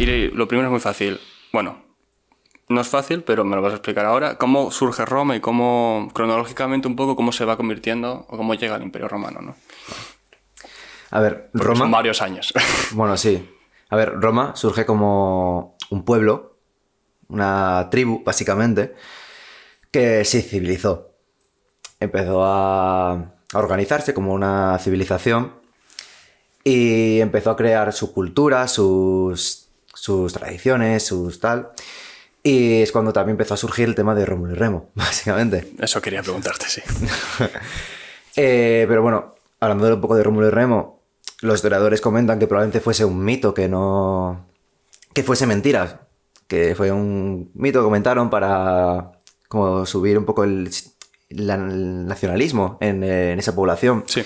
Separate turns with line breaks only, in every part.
Y lo primero es muy fácil. Bueno, no es fácil, pero me lo vas a explicar ahora. ¿Cómo surge Roma y cómo, cronológicamente un poco, cómo se va convirtiendo o cómo llega al Imperio Romano, ¿no?
A ver,
Porque
Roma...
son varios años.
Bueno, sí. A ver, Roma surge como un pueblo, una tribu, básicamente, que se civilizó. Empezó a organizarse como una civilización y empezó a crear su cultura, sus tradiciones, sus tal. Y es cuando también empezó a surgir el tema de Rómulo y Remo, básicamente.
Eso quería preguntarte, sí.
Pero bueno, hablando de un poco de Rómulo y Remo, los historiadores comentan que probablemente fuese un mito, que fuese mentira, que fue un mito que comentaron para como subir un poco el nacionalismo en esa población.
Sí.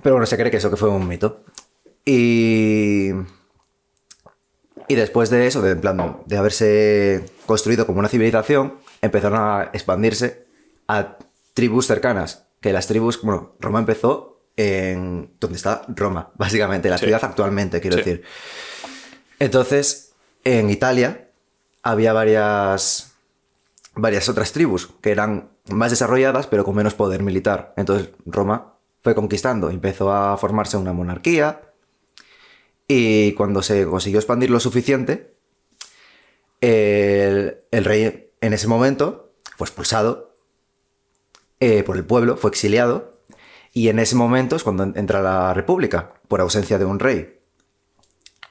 Pero bueno, se cree que eso que fue un mito. Y después de eso, en plan, de haberse construido como una civilización, empezaron a expandirse a tribus cercanas. Que las tribus, bueno, Roma empezó en donde está Roma, básicamente, la ciudad actualmente, quiero decir. Entonces, en Italia había varias otras tribus que eran más desarrolladas, pero con menos poder militar. Entonces, Roma fue conquistando, empezó a formarse una monarquía. Y cuando se consiguió expandir lo suficiente, el rey en ese momento fue expulsado por el pueblo, fue exiliado, y en ese momento es cuando entra la República, por ausencia de un rey.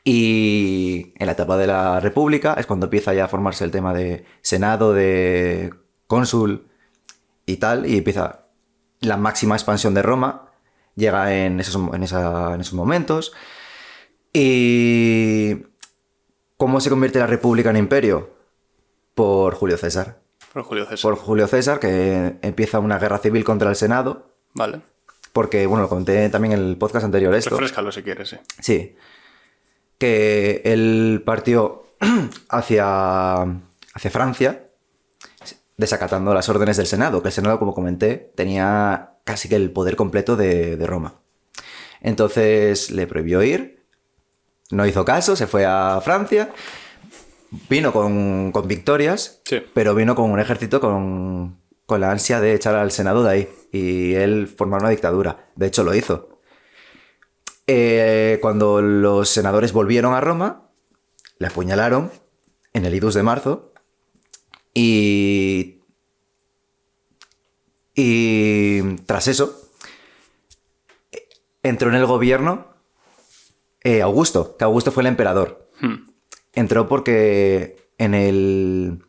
Y en la etapa de la República es cuando empieza ya a formarse el tema de Senado, de cónsul y tal, y empieza la máxima expansión de Roma, llega en esos momentos. ¿Y cómo se convierte la República en imperio? Por Julio César.
Por Julio César.
Por Julio César, que empieza una guerra civil contra el Senado.
Vale.
Porque, bueno, lo conté también en el podcast anterior esto.
Refréscalo si quieres, sí.
Sí. Que él partió hacia Francia, desacatando las órdenes del Senado, que el Senado, como comenté, tenía casi que el poder completo de Roma. Entonces le prohibió ir. No hizo caso, se fue a Francia, vino con victorias,
sí,
pero vino con un ejército con la ansia de echar al Senado de ahí y él formar una dictadura. De hecho, lo hizo. Cuando los senadores volvieron a Roma, le apuñalaron en el Idus de marzo y tras eso entró en el gobierno Augusto, que Augusto fue el emperador. Entró porque en el...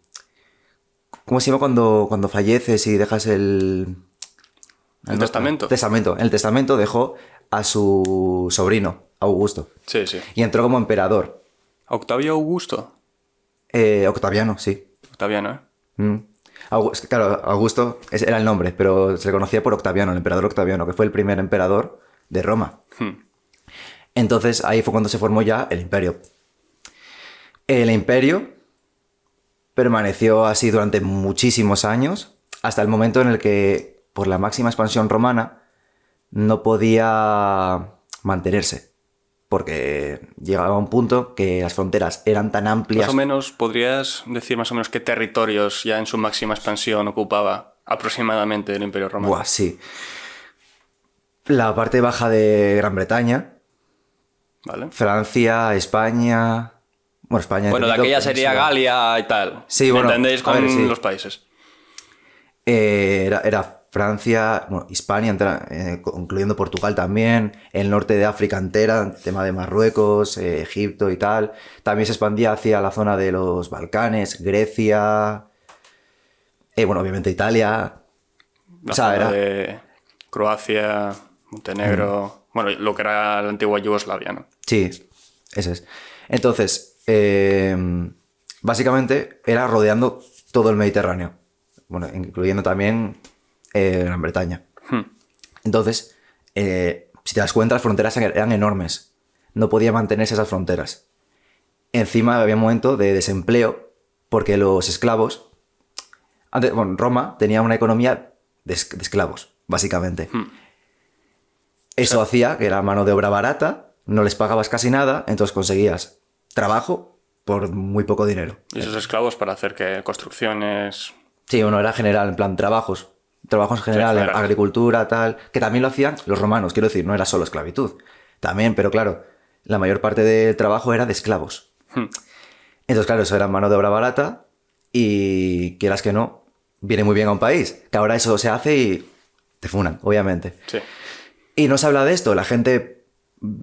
¿Cómo se llama cuando falleces y dejas el
testamento?
Testamento. En el testamento dejó a su sobrino, Augusto.
Sí, sí.
Y entró como emperador.
¿Octavio Augusto?
Octaviano, sí.
Octaviano,
Claro, Augusto era el nombre, pero se le conocía por Octaviano, el emperador Octaviano, que fue el primer emperador de Roma. Entonces ahí fue cuando se formó ya el imperio. El imperio permaneció así durante muchísimos años, hasta el momento en el que, por la máxima expansión romana, no podía mantenerse. Porque llegaba a un punto que las fronteras eran tan amplias...
Más o menos, ¿podrías decir más o menos qué territorios ya en su máxima expansión ocupaba aproximadamente el Imperio Romano?
Buah, sí. La parte baja de Gran Bretaña,
¿vale?
Francia, España... Bueno, España...
Bueno, de aquella sería Galia y tal.
Sí, bueno...
¿Me entendéis con
sí.
los países?
Era Francia, bueno, Hispania, incluyendo Portugal también, el norte de África entera, tema de Marruecos, Egipto y tal. También se expandía hacia la zona de los Balcanes, Grecia, bueno, obviamente Italia.
La zona de Croacia, Montenegro, bueno, lo que era la antigua Yugoslavia, ¿no?
Sí, ese es. Entonces, básicamente era rodeando todo el Mediterráneo, bueno, incluyendo también Gran Bretaña. Entonces, si te das cuenta, las fronteras eran enormes. No podía mantenerse esas fronteras. Encima había un momento de desempleo porque los esclavos... Roma tenía una economía de esclavos, básicamente. Eso hacía que era mano de obra barata, no les pagabas casi nada, entonces conseguías trabajo por muy poco dinero.
Y esos esclavos para hacer que construcciones...
Sí, bueno, era general, en plan trabajos en general,
general.
agricultura, tal, que también lo hacían los romanos, quiero decir, no era solo esclavitud. También, pero claro, la mayor parte del trabajo era de esclavos. Entonces, claro, eso era mano de obra barata y quieras que no, viene muy bien a un país, que ahora eso se hace y te funan, obviamente.
Sí.
Y no se habla de esto, la gente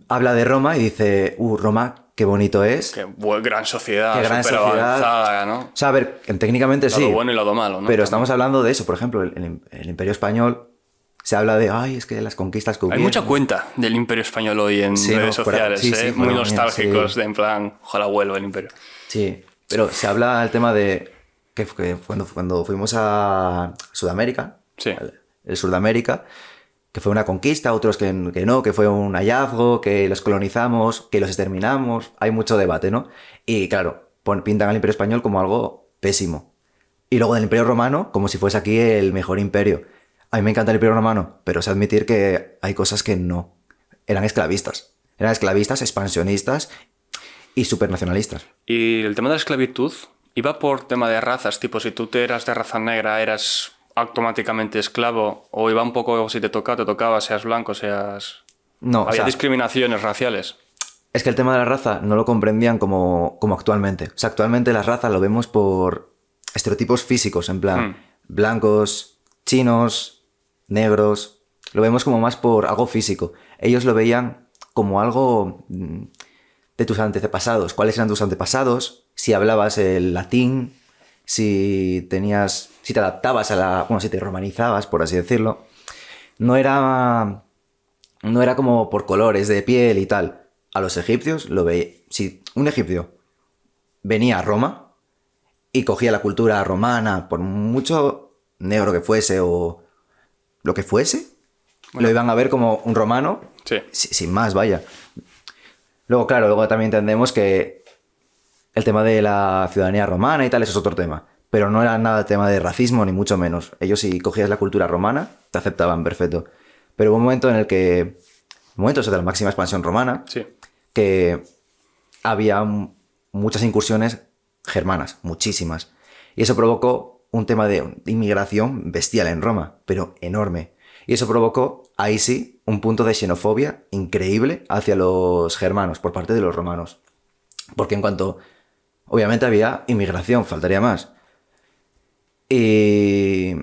habla de Roma y dice, Roma, qué bonito es.
Qué gran sociedad,
Qué gran
súper
sociedad.
avanzada, ¿no?
O sea, a ver, técnicamente sí.
Lado bueno y lado malo, ¿no?
Pero estamos hablando de eso, por ejemplo, el Imperio Español se habla de, ay, es que las conquistas que
Hay
hubieron.
mucha cuenta del Imperio Español hoy en
Sí,
redes
no, fuera-
sociales,
sí, sí,
¿eh?
fuera
Muy
mía,
nostálgicos,
sí.
de en plan, ojalá vuelva el Imperio.
Sí, pero se habla el tema de que cuando fuimos a Sudamérica,
Sí.
el Sur de América, que fue una conquista, otros que no, que fue un hallazgo, que los colonizamos, que los exterminamos, hay mucho debate, ¿no? Y claro, pintan al Imperio Español como algo pésimo. Y luego del Imperio Romano, como si fuese aquí el mejor imperio. A mí me encanta el Imperio Romano, pero sé admitir que hay cosas que no. Eran esclavistas. Eran esclavistas, expansionistas y supernacionalistas.
Y el tema de la esclavitud iba por tema de razas, tipo si tú te eras de raza negra eras automáticamente esclavo, o iba un poco si te tocaba, seas blanco, seas...
No, o
Había
sea,
discriminaciones raciales.
es que el tema de la raza no lo comprendían como actualmente. O sea, actualmente la raza lo vemos por estereotipos físicos, en plan blancos, chinos, negros. Lo vemos como más por algo físico. Ellos lo veían como algo de tus antepasados. ¿Cuáles eran tus antepasados? Si hablabas el latín, si te adaptabas si te romanizabas, por así decirlo. No era como por colores de piel y tal. A los egipcios lo veía. Si un egipcio venía a Roma y cogía la cultura romana, por mucho negro que fuese o lo que fuese, lo iban a ver como un romano,
Sí.
sin más, vaya. Luego, claro, también entendemos que el tema de la ciudadanía romana y tal, eso es otro tema. Pero no era nada tema de racismo, ni mucho menos. Ellos, si cogías la cultura romana, te aceptaban, perfecto. Pero hubo un momento en el que... Momentos de la máxima expansión romana,
Sí.
que había muchas incursiones germanas, muchísimas. Y eso provocó un tema de inmigración bestial en Roma, pero enorme. Y eso provocó, ahí sí, un punto de xenofobia increíble hacia los germanos por parte de los romanos. Porque en cuanto... Obviamente había inmigración, faltaría más. Y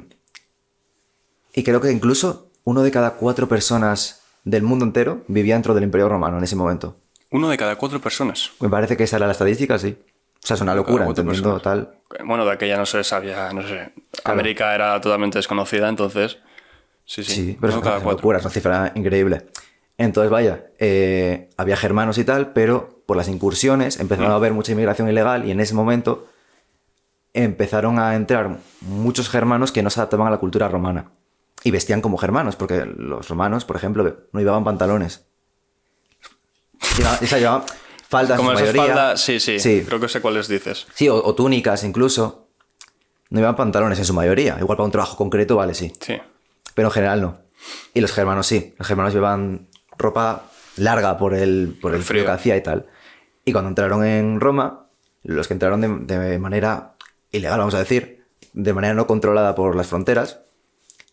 creo que incluso 1 de cada 4 personas del mundo entero vivía dentro del Imperio Romano en ese momento.
1 de cada 4 personas.
Me parece que esa era la estadística, sí. O sea, es una locura,
Cada 4
entendiendo
personas.
tal.
Bueno, de aquella no se sabía, no sé.
Claro.
América era totalmente desconocida, entonces... Sí.
Sí, pero
Uno
es
cada
una
4.
locura, es una cifra increíble. Entonces, vaya, había germanos y tal, pero por las incursiones empezaron a haber mucha inmigración ilegal y en ese momento empezaron a entrar muchos germanos que no se adaptaban a la cultura romana. Y vestían como germanos, porque los romanos, por ejemplo, no llevaban pantalones. Llevaban faldas
Como
en su
esas
mayoría.
faldas, sí. Creo que sé cuáles dices.
Sí, o túnicas incluso. No llevaban pantalones en su mayoría. Igual para un trabajo concreto, vale, sí.
Sí.
Pero en general no. Y los germanos sí. Los germanos llevaban ropa larga por el frío que hacía y tal. Y cuando entraron en Roma, los que entraron de manera ilegal, vamos a decir, de manera no controlada por las fronteras,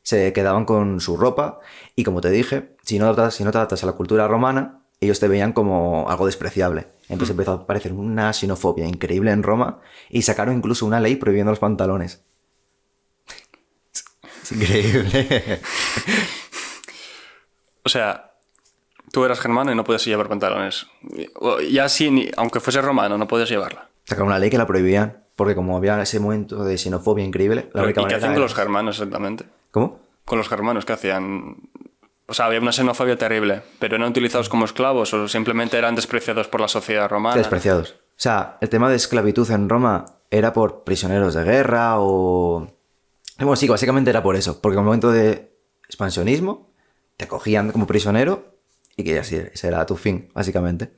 se quedaban con su ropa y, como te dije, si no te adaptas a la cultura romana, ellos te veían como algo despreciable. Entonces empezó a aparecer una xenofobia increíble en Roma y sacaron incluso una ley prohibiendo los pantalones. Es increíble.
O sea, tú eras germano y no podías llevar pantalones. Ya sí, aunque fuese romano, no podías llevarla.
Sacaron una ley que la prohibían porque como había ese momento de xenofobia increíble, la única
¿Y qué
manera
hacían con
era-
los germanos exactamente?
¿Cómo?
Con los germanos, ¿qué hacían? O sea, había una xenofobia terrible, pero eran utilizados como esclavos o simplemente eran despreciados por la sociedad romana.
Despreciados. O sea, el tema de esclavitud en Roma era por prisioneros de guerra o... Bueno, sí, básicamente era por eso. Porque en el momento de expansionismo te cogían como prisionero y que así, ese era tu fin, básicamente.